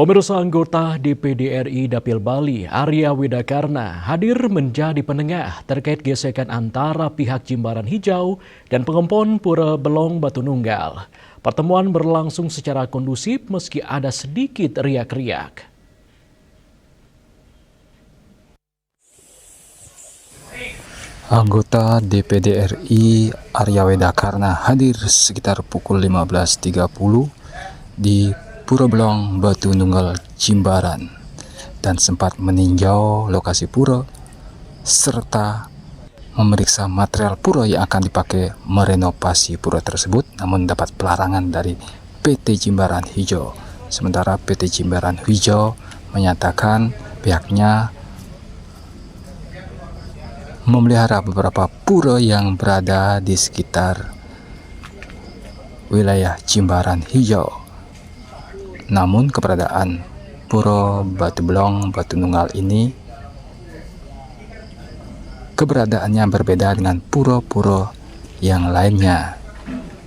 Pemirsa, anggota DPD RI Dapil Bali, Arya Widakarna, hadir menjadi penengah terkait gesekan antara pihak Jimbaran Hijau dan Pengempon Pura Belong Batu Nunggal. Pertemuan berlangsung secara kondusif meski ada sedikit riak-riak. Anggota DPD RI Arya Widakarna hadir sekitar pukul 15.30 di Pura Belong Batu Nunggal Jimbaran dan sempat meninjau lokasi pura serta memeriksa material pura yang akan dipakai merenovasi pura tersebut, namun dapat pelarangan dari PT Jimbaran Hijau. Sementara PT Jimbaran Hijau menyatakan pihaknya memelihara beberapa pura yang berada di sekitar wilayah Jimbaran Hijau. Namun keberadaan Pura Batu Belong Batu Nunggal ini keberadaannya berbeda dengan pura-pura yang lainnya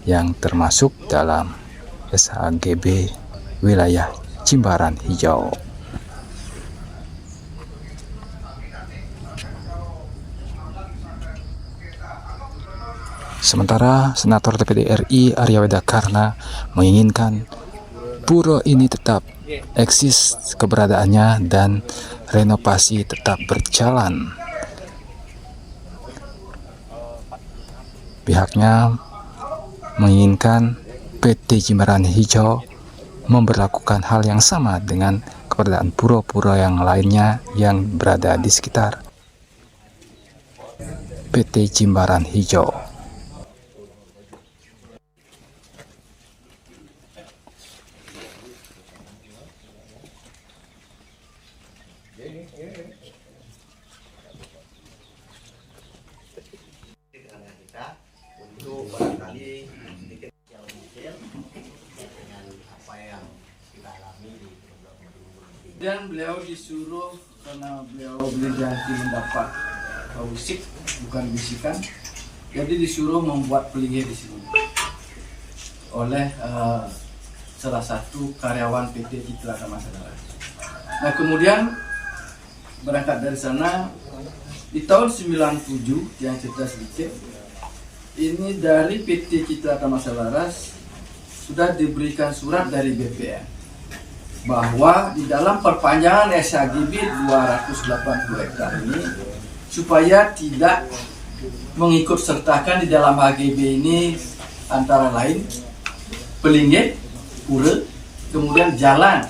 yang termasuk dalam SHGB wilayah Jimbaran Hijau. Sementara Senator DPD RI Arya Widakarna menginginkan pura ini tetap eksis keberadaannya dan renovasi tetap berjalan. Pihaknya menginginkan PT Jimbaran Hijau memberlakukan hal yang sama dengan keberadaan pura-pura yang lainnya yang berada di sekitar PT Jimbaran Hijau. Kita untuk barangkali sedikit yang detail dengan apa yang kita alami di program ini. Dan beliau disuruh karena beliau berjanji mendapat musik bukan bisikan, jadi disuruh membuat pelinggih di sini oleh salah satu karyawan PT Citra Karma Saudara. Nah, kemudian berangkat dari sana di tahun 97 yang cerita sedikit, ini dari PT Citra Karma Selaras sudah diberikan surat dari BPN bahwa di dalam perpanjangan SHGB 280 hektar ini supaya tidak mengikut sertakan di dalam HGB ini antara lain pelinggih, pura, kemudian jalan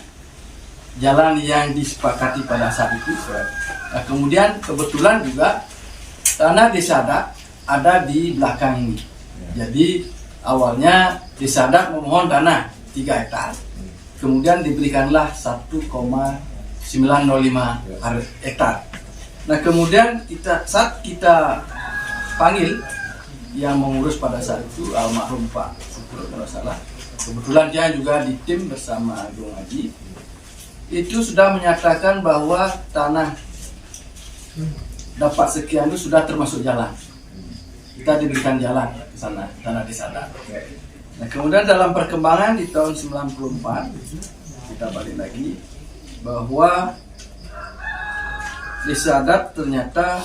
yang disepakati pada saat itu. Nah, kemudian kebetulan juga tanah Desa Adat ada di belakang ini. Jadi awalnya Desa Adat memohon tanah 3 hektar. Kemudian diberikanlah 1,905 hektar. Nah, kemudian saat kita panggil yang mengurus pada saat itu almarhum Pak Syukur kalau salah. Kebetulan dia juga di tim bersama Agung Haji. Itu sudah menyatakan bahwa tanah dapat sekian itu sudah termasuk jalan. Kita diberikan jalan ke sana, tanah Desa Adat. Nah, kemudian dalam perkembangan di tahun 94 kita balik lagi bahwa Desa Adat ternyata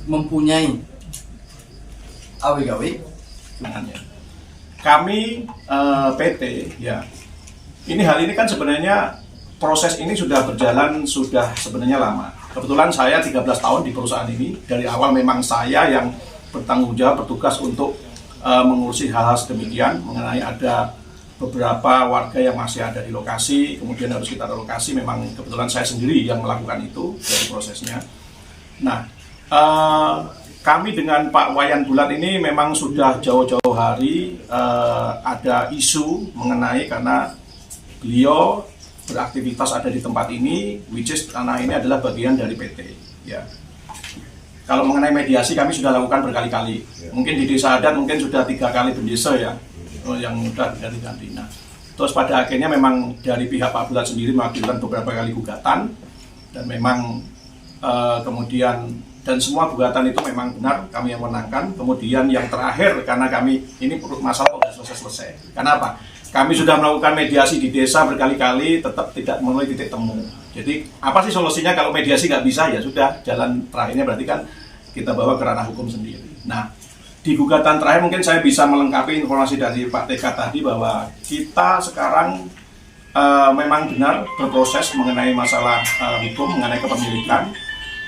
mempunyai awe-gawe. Kami PT ya. Hal ini kan sebenarnya proses ini sudah berjalan sudah sebenarnya lama. Kebetulan saya 13 tahun di perusahaan ini. Dari awal memang saya yang bertanggung jawab bertugas untuk mengurusi hal-hal sedemikian mengenai ada beberapa warga yang masih ada di lokasi, kemudian harus kita relokasi. Memang kebetulan saya sendiri yang melakukan itu dari prosesnya. Nah, kami dengan Pak Wayan Bulat ini memang sudah jauh-jauh hari ada isu mengenai karena beliau beraktivitas ada di tempat ini, which is tanah ini adalah bagian dari PT. Ya. Kalau mengenai mediasi kami sudah lakukan berkali-kali. Mungkin di Desa Adat mungkin sudah 3 kali bendesa ya, yang sudah diganti. Nah, terus pada akhirnya memang dari pihak Pak Bulat sendiri mengajukan beberapa kali gugatan dan memang kemudian dan semua gugatan itu memang benar kami yang menangkan. Kemudian yang terakhir karena kami ini masalah sudah selesai. Karena apa? Kami sudah melakukan mediasi di desa berkali-kali, tetap tidak memenuhi titik temu. Jadi apa sih solusinya kalau mediasi nggak bisa, ya sudah, jalan terakhirnya berarti kan kita bawa ke ranah hukum sendiri. Nah, di gugatan terakhir mungkin saya bisa melengkapi informasi dari Pak TK tadi bahwa kita sekarang memang benar berproses mengenai masalah hukum, mengenai kepemilikan,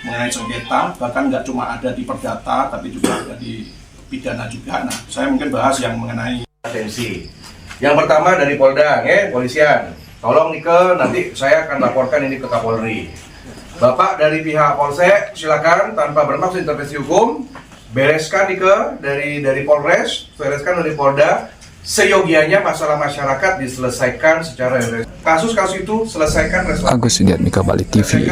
mengenai sengketa, bahkan nggak cuma ada di perdata, tapi juga ada di pidana juga. Nah, saya mungkin bahas yang mengenai atensi. Yang pertama dari Polda, polisian. Tolong Nike, nanti saya akan laporkan ini ke Kapolri. Bapak dari pihak Polsek, silakan tanpa bermaksud intervensi hukum, bereskan Nike dari Polres, bereskan dari Polda. Seyogianya masalah masyarakat diselesaikan secara kasus-kasus itu selesaikan. Agus Widiatmika, Bali TV.